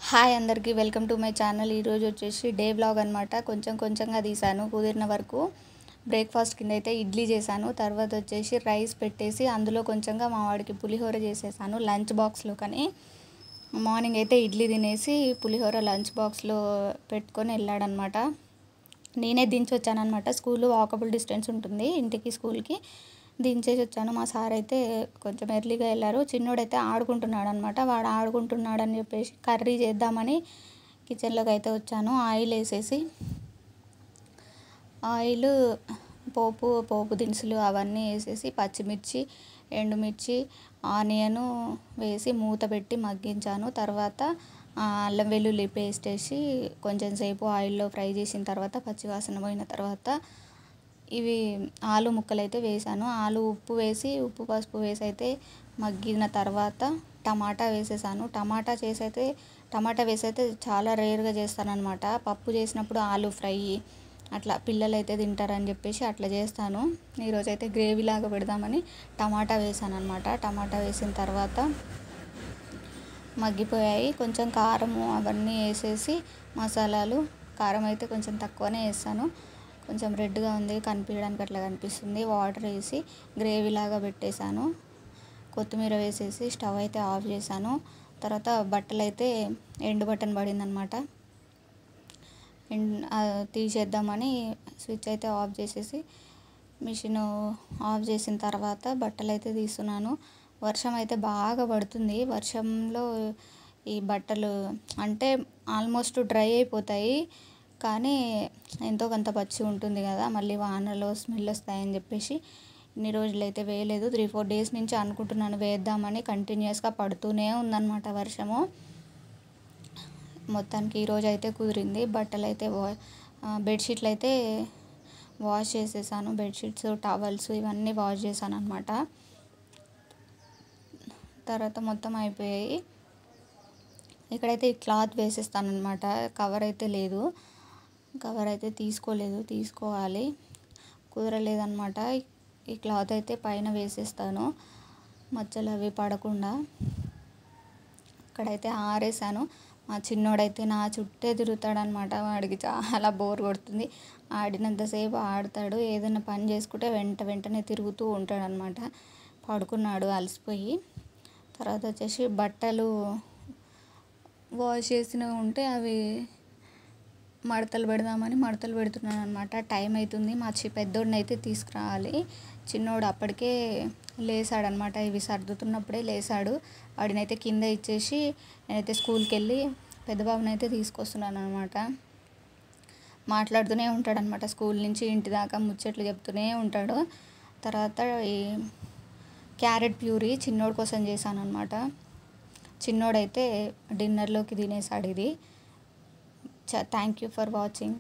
Hi అందరికీ welcome to my channel. ఈరోజు వచ్చేసి డే వ్లాగ్ అనమాట. కొంచెంగా తీసాను కుదిరిన వరకు. బ్రేక్ఫాస్ట్ కింద అయితే ఇడ్లీ చేశాను. తర్వాత వచ్చేసి రైస్ పెట్టేసి అందులో కొంచెంగా మా వాడికి పులిహోర చేసేసాను లంచ్ బాక్స్లో. కానీ మార్నింగ్ అయితే ఇడ్లీ తినేసి పులిహోర లంచ్ బాక్స్లో పెట్టుకొని వెళ్ళాడనమాట. నేనే దించి వచ్చానమాట. స్కూల్ వాకబుల్ డిస్టెన్స్ ఉంటుంది ఇంటికి స్కూల్కి. దించేసి వచ్చాను. మా సార్ అయితే కొంచెం ఎర్లీగా వెళ్ళారు. చిన్నోడైతే ఆడుకుంటున్నాడు అనమాట. వాడు ఆడుకుంటున్నాడని చెప్పేసి కర్రీ చేద్దామని కిచెన్లోకి అయితే వచ్చాను. ఆయిల్ వేసేసి ఆయిల్ పోపు దినుసులు అవన్నీ వేసేసి పచ్చిమిర్చి, ఎండుమిర్చి, ఆనియను వేసి మూత పెట్టి మగ్గించాను. తర్వాత అల్లం వెల్లుల్లి పేస్ట్ వేసి కొంచెం సేపు ఆయిల్లో ఫ్రై చేసిన తర్వాత పచ్చివాసన పోయిన తర్వాత ఇవి ఆలు ముక్కలు అయితే వేసాను. ఆలు ఉప్పు పసుపు వేసి అయితే మగ్గిన తర్వాత టమాటా వేసేసాను. టమాటా వేసి అయితే చాలా రేర్గా చేస్తానన్నమాట. పప్పు చేసినప్పుడు ఆలు ఫ్రై అట్లా పిల్లలు అయితే తింటారని చెప్పేసి అట్లా చేస్తాను. ఈరోజు అయితే గ్రేవీ లాగా పెడదామని టమాటా వేసాను అనమాట. టమాటా వేసిన తర్వాత మగ్గిపోయాయి. కొంచెం కారము అవన్నీ వేసేసి మసాలాలు, కారం అయితే కొంచెం తక్కువనే వేస్తాను. కొంచెం రెడ్గా ఉంది కనిపించడానికి, అట్లా కనిపిస్తుంది. వాటర్ వేసి గ్రేవీ లాగా పెట్టేశాను. కొత్తిమీర వేసేసి స్టవ్ అయితే ఆఫ్ చేశాను. తర్వాత బట్టలు అయితే ఎండు బటన్ పడిందనమాట. తీసేద్దామని స్విచ్ అయితే ఆఫ్ చేసేసి మిషన్ ఆఫ్ చేసిన తర్వాత బట్టలు అయితే తీస్తున్నాను. వర్షం అయితే బాగా పడుతుంది. వర్షంలో ఈ బట్టలు అంటే ఆల్మోస్ట్ డ్రై అయిపోతాయి. కానీ ఎంతో కొంత పచ్చి ఉంటుంది కదా, మళ్ళీ వానలో స్మెల్ వస్తాయని చెప్పేసి ఇన్ని రోజులు అయితే వేయలేదు. 3-4 డేస్ నుంచి అనుకుంటున్నాను వేద్దామని. కంటిన్యూస్గా పడుతూనే ఉందన్నమాట వర్షము. మొత్తానికి ఈరోజు అయితే కుదిరింది. బట్టలు అయితే బెడ్షీట్లు అయితే వాష్ చేసేసాను. బెడ్షీట్స్, టవల్స్ ఇవన్నీ వాష్ చేశాను అనమాట. తర్వాత మొత్తం అయిపోయాయి. ఇక్కడైతే ఈ క్లాత్ వేసేస్తాను అనమాట. కవర్ అయితే లేదు, కవర్ అయితే తీసుకోవాలి, కుదరలేదన్నమాట. ఈ క్లాత్ అయితే పైన వేసేస్తాను మచ్చలు అవి పడకుండా. ఇక్కడైతే ఆరేసాను. మా చిన్నోడైతే నా చుట్టే తిరుగుతాడనమాట. వాడికి చాలా బోర్ కొడుతుంది. ఆడినంతసేపు ఆడతాడు, ఏదైనా పని చేసుకుంటే వెంటనే తిరుగుతూ ఉంటాడనమాట. పడుకున్నాడు అలసిపోయి. తర్వాత వచ్చేసి బట్టలు వాష్ చేసినవి ఉంటే అవి మడతలు పెడుతున్నాను అనమాట. టైం అవుతుంది. మా పెద్దోడిని అయితే తీసుకురావాలి. చిన్నోడు అప్పటికే లేసాడనమాట. ఇవి సర్దుతున్నప్పుడే లేసాడు. వాడినైతే కింద ఇచ్చేసి నేనైతే స్కూల్కి వెళ్ళి పెద్ద బాబుని అయితే తీసుకొస్తున్నాను అనమాట. మాట్లాడుతూనే ఉంటాడనమాట. స్కూల్ నుంచి ఇంటి దాకా ముచ్చట్లు చెప్తూనే ఉంటాడు. తర్వాత ఈ క్యారెట్ ప్యూరీ చిన్నోడి కోసం చేశాను అనమాట. చిన్నోడైతే డిన్నర్లోకి తినేసాడు ఇది. Thank you for watching.